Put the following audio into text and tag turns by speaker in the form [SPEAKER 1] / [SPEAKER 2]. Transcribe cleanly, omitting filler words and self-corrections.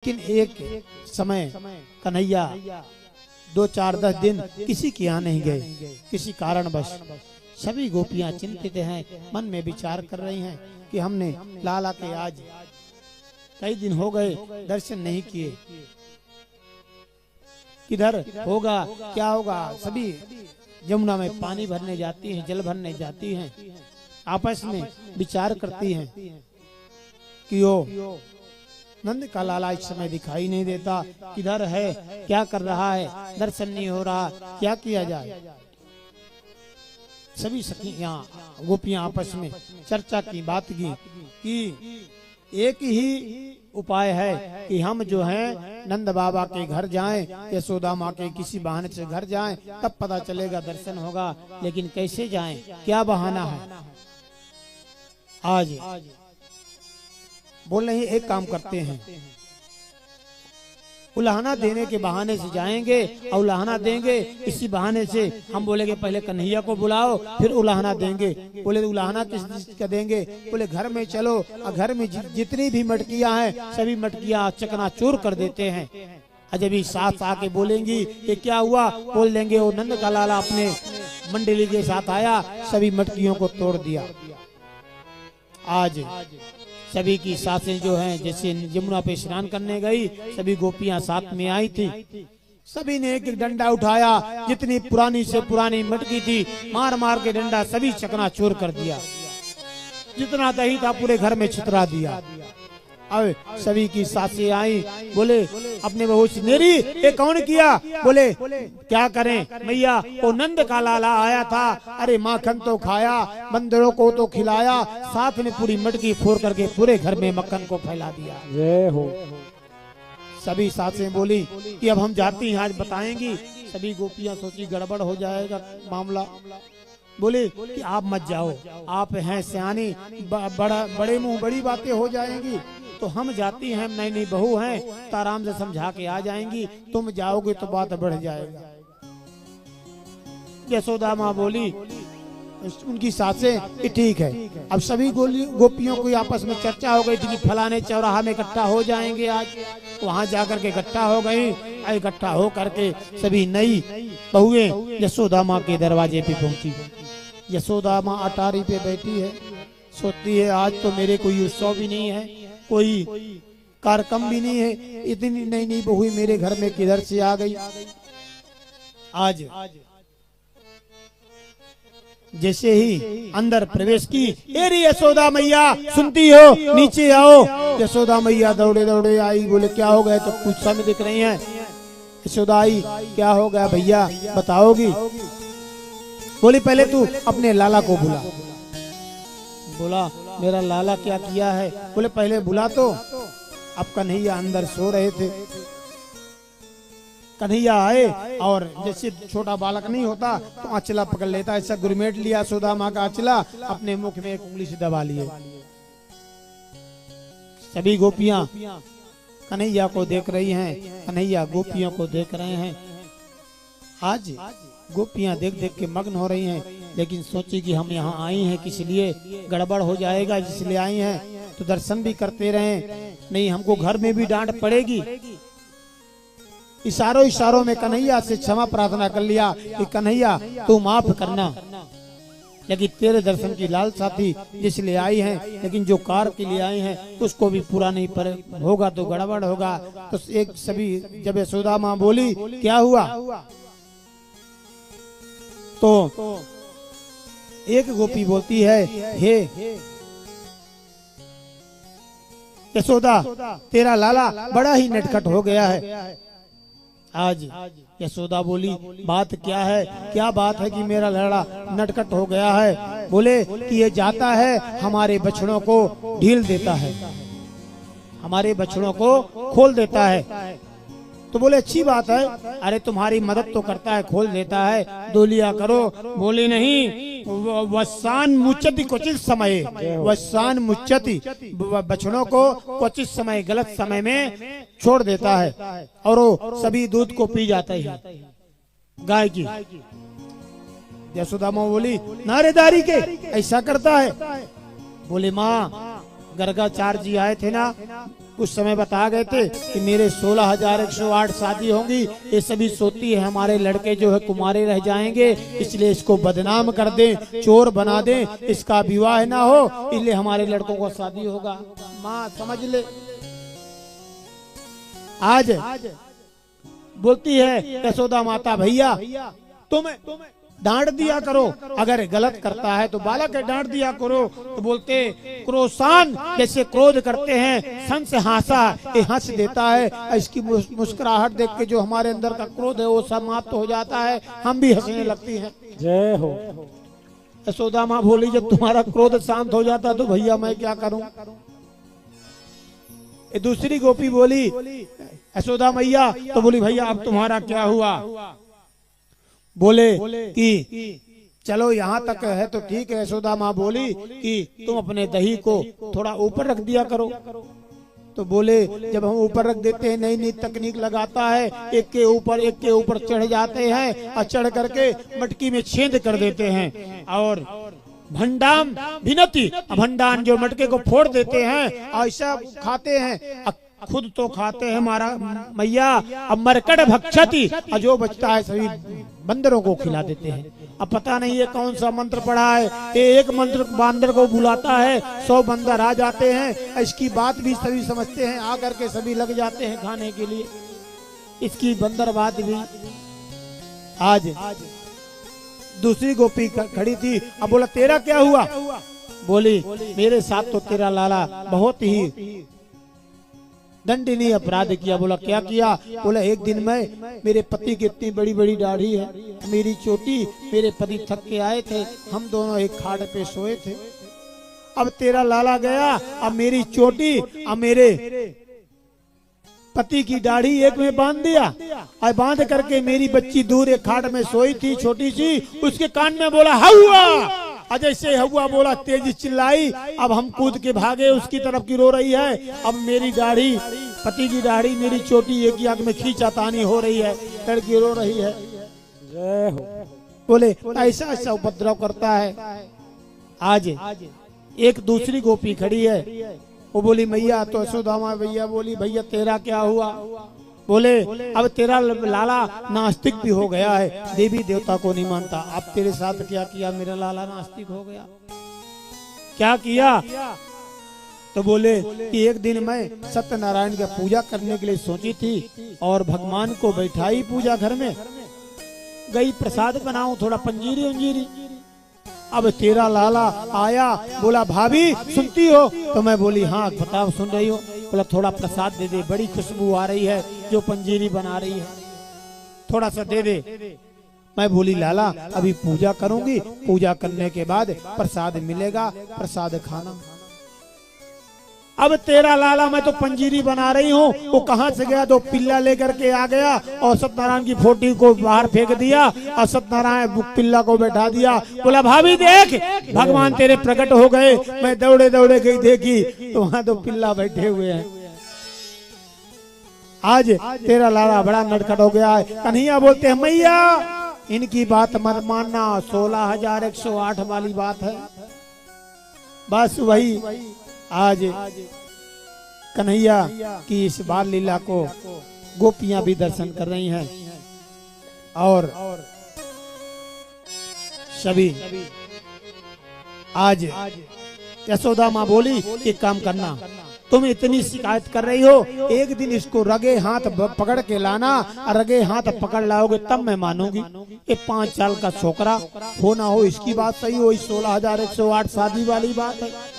[SPEAKER 1] लेकिन एक समय कन्हैया 2-4-10 दिन किसी के यहाँ नहीं गए, किसी कारणवश। सभी गोपियां चिंतित हैं, मन में विचार कर रही हैं कि हमने लाला के आज कई दिन हो गए दर्शन नहीं किए, किधर होगा क्या होगा। सभी यमुना में पानी भरने जाती हैं, जल भरने जाती हैं, आपस में विचार करती हैं कि ओ नंद का लाला इस समय दिखाई नहीं देता, किधर है, क्या कर रहा है, दर्शन नहीं हो रहा, क्या किया जाए। सभी सखियां गोपियां आपस में चर्चा की बात की कि एक ही उपाय है कि हम जो है नंद बाबा के घर जाएं, यशोदा माँ के किसी बहाने से घर जाएं, तब पता चलेगा, दर्शन होगा। लेकिन कैसे जाएं, क्या बहाना है। आज बोल रहे एक काम करते हैं, उलाहना देने के बहाने से जाएंगे और उलाहना देंगे। इसी बहाने से हम बोलेंगे पहले कन्हैया को बुलाओ, फिर उलाहना देंगे। बोले उलाहना किस चीज का देंगे, बोले घर में चलो, और घर में जितनी भी मटकियां हैं सभी मटकियां चकनाचूर कर देते हैं। जब भी साथ आके बोलेंगी ये क्या हुआ, बोल देंगे वो नंद का लाला अपने मंडली के साथ आया, सभी मटकियों को तोड़ दिया। आज सभी की सासें जो हैं, जैसे यमुना पे स्नान करने गई, सभी गोपियां साथ में आई थी, सभी ने एक एक डंडा उठाया, जितनी पुरानी से पुरानी मटकी थी मार मार के डंडा सभी चकनाचूर कर दिया, जितना दही था पूरे घर में छितरा दिया। अब सभी की सासें आई, बोले अपने बहू से, मेरी ये कौन किया, बोले क्या करें मैया, वो नंद का लाला आया था, अरे माखन तो खाया, बंदरों को तो खिलाया, साथ में पूरी मटकी फोड़ करके पूरे घर में मक्खन को फैला दिया। जय हो। सभी सासें बोली कि अब हम जाती हैं, आज बताएंगी। सभी गोपियां सोची गड़बड़ हो जाएगा मामला, बोले कि आप मत जाओ, आप हैं सियानी, बड़े मुंह बड़ी बातें हो जाएंगी, तो हम जाती हैं, नई नई बहू हैं, तो आराम से समझा के आ जाएंगी, तुम जाओगे तो बात बढ़ जाएगा। यशोदा माँ बोली, उनकी सासें कि ठीक है। अब सभी गोपियों को आपस में चर्चा हो गई थी कि फलाने चौराहा में इकट्ठा हो जाएंगे, आज वहाँ जाकर के इकट्ठा हो गई। इकट्ठा हो करके सभी नई बहुएं यशोदा माँ के दरवाजे पे पहुंची। यशोदा माँ अटारी पे बैठी है, सोचती है आज तो मेरे कोई उत्सव भी नहीं है, कोई कार्यक्रम भी नहीं है, इतनी नई नई बहुएं मेरे घर में किधर से आ गई। आज जैसे ही अंदर प्रवेश की, अरे यशोदा मैया सुनती हो, नीचे आओ। यशोदा मैया दौड़े दौड़े आई, बोले क्या हो गया, तो कुछ समय दिख रही हैं। यशोदा आई, क्या हो गया भैया बताओगी। बोली पहले तू अपने लाला को बुला। बोला मेरा लाला क्या किया है, बोले पहले बुला तो। अब कन्हैया अंदर सो रहे थे, कन्हैया आए और जैसे छोटा बालक नहीं होता तो आंचला पकड़ लेता, ऐसा गुरमेट लिया यशोदा माँ का आंचला, अपने मुख में एक उंगली से दबा लिए। सभी गोपियां कन्हैया को देख रही हैं, कन्हैया गोपियों को देख रहे हैं। आज गोपियां देख देख के मग्न हो रही हैं, लेकिन सोची कि हम यहाँ आई हैं किस लिए, गड़बड़ हो जाएगा इसलिए आई हैं, तो दर्शन भी करते रहें, नहीं हमको घर में भी डांट पड़ेगी। इशारों इशारों में कन्हैया से क्षमा प्रार्थना कर लिया कि कन्हैया तू माफ करना, लेकिन तेरे दर्शन की लालसा थी इसलिए आई हैं, लेकिन जो कार्य के लिए आई हैं उसको भी पूरा नहीं पर होगा तो गड़बड़ होगा। तो एक सभी जब यशोदा माँ बोली क्या हुआ, तो एक गोपी बोलती है, हे यशोदा तेरा लाला बड़ा ही नटखट हो गया है। आज यशोदा बोली बात क्या है, क्या बात है कि मेरा लड़ा नटखट हो गया है। बोले कि ये जाता है हमारे बछड़ों को ढील देता है, हमारे बछड़ों को खोल देता है। तो बोले अच्छी बात है, अरे तुम्हारी मदद तो करता है, खोल देता है, दो लिया करो। बोले नहीं, वसान मुच्चति क्वचित समय, वसान मुच्चति, बछड़ों को क्वचित समय गलत समय में छोड़ देता है और वो सभी दूध को पी जाता है गाय की। यशोदा माँ बोली नारेदारी के ऐसा करता है। बोले माँ गर्गाचार्य जी आए थे ना, कुछ समय बता गए थे कि मेरे 16,108 शादी होंगी, ये सभी सोती है हमारे लड़के जो है कुमारे रह जाएंगे, इसलिए इसको बदनाम कर दें, चोर बना दें, इसका विवाह ना हो, इसलिए हमारे लड़कों को शादी होगा। माँ समझ ले। आज बोलती है यशोदा माता, भैया तुम डांट दिया करो, अगर गलत करता है तो बालक डांट दिया करो। तो बोलते क्रोशान, जैसे क्रोध करते हैं, सन से हासा, ये हंस देता है, इसकी मुस्कुराहट देख के जो हमारे अंदर का क्रोध है वो समाप्त हो जाता है, हम भी हंसने लगती हैं। जय हो। यशोदा माँ बोली, जब तुम्हारा क्रोध शांत हो जाता तो भैया मैं क्या करूं। दूसरी गोपी बोली यशोदा मैया, तो बोली भैया अब तुम्हारा क्या हुआ। बोले कि चलो यहाँ तक है तो ठीक है। यशोदा माँ बोली कि तुम अपने दही को थोड़ा ऊपर रख दिया करो। तो बोले जब हम ऊपर रख देते हैं, नई नई तकनीक लगाता है, एक के ऊपर चढ़ जाते हैं और चढ़ करके मटकी में छेद कर देते हैं और भंडाम भिनती, भंडान जो मटके को फोड़ देते हैं ऐसा खाते हैं, खुद तो खाते हैं हमारा मैया, अब मरकट भक्षति, जो बचता है सभी बंदरों को खिला देते हैं। अब पता नहीं ये कौन सा मंत्र पढ़ा है, ये एक मंत्र बंदर को बुलाता है, 100 बंदर आ जाते हैं, इसकी बात भी सभी समझते हैं, आकर के सभी लग जाते हैं खाने के लिए। इसकी बंदर बात भी। आज दूसरी गोपी खड़ी थी, अब बोला तेरा क्या हुआ। बोली मेरे साथ तो तेरा लाला बहुत ही दंडनीय अपराध किया। बोला क्या किया। बोला एक दिन मैं, मेरे पति की इतनी बड़ी बड़ी दाढ़ी है, मेरी चोटी, मेरे पति थक के आए थे, हम दोनों एक खाट पे सोए थे, अब तेरा लाला गया, अब मेरी चोटी अब मेरे पति की दाढ़ी एक में बांध दिया, और बांध करके मेरी बच्ची दूर एक खाट में सोई थी छोटी सी, उसके कान में बोला हवा। अजय से हवा बोला, तेजी चिल्लाई, अब हम कूद के भागे, उसकी तरफ की रो रही है, अब मेरी दाढ़ी, पति की दाढ़ी, मेरी चोटी एक आंख में खींचातानी हो रही है, लड़की रो रही है। बोले ऐसा ऐसा उपद्रव करता है। आज एक दूसरी गोपी खड़ी है, वो बोली मैया, तो यशोदा माँ भैया बोली भैया तेरा क्या हुआ। बोले अब तेरा लाला नास्तिक भी हो गया है, देवी देवता को नहीं मानता, अब तेरे साथ क्या किया, मेरा लाला नास्तिक हो गया। क्या किया। तो बोले कि एक दिन मैं सत्यनारायण की पूजा करने के लिए सोची थी और भगवान को बैठाई पूजा घर में, गई प्रसाद बनाऊं थोड़ा पंजीरी उंजीरी, अब तेरा लाला आया, बोला भाभी सुनती हो। तो मैं बोली हाँ बताओ सुन रही हो। बोला थोड़ा प्रसाद दे दे, बड़ी खुशबू आ रही है जो पंजीरी बना रही है, थोड़ा सा दे दे। मैं बोली लाला अभी पूजा करूंगी, पूजा करने के बाद प्रसाद मिलेगा, प्रसाद खाना। अब तेरा लाला मैं तो पंजीरी बना रही हूँ, वो कहाँ से गया, तो पिल्ला लेकर के आ गया और सत्यनारायण की फोटो को बाहर फेंक दिया और सत्यनारायण पिल्ला को बैठा दिया। बोला भाभी देख भगवान तेरे प्रकट हो गए। मैं दौड़े दौड़े गई, देखी तो वहाँ तो पिल्ला बैठे हुए हैं। आज तेरा लाला बड़ा नटखट हो गया है। कन्हैया बोलते हैं मैया इनकी बात मत मानना, 16,108 वाली बात है। बस वही आज कन्हैया की इस बाल लीला को गोपियां भी दर्शन कर रही हैं और सभी। आज यशोदा माँ बोली एक काम करना, तुम इतनी शिकायत कर रही हो, एक दिन इसको रगे हाथ पकड़ के लाना, रगे हाथ पकड़ लाओगे तब मैं मानूंगी। ये 5 साल का छोकरा हो ना हो, इसकी बात सही हो, 16,108 शादी वाली बात है।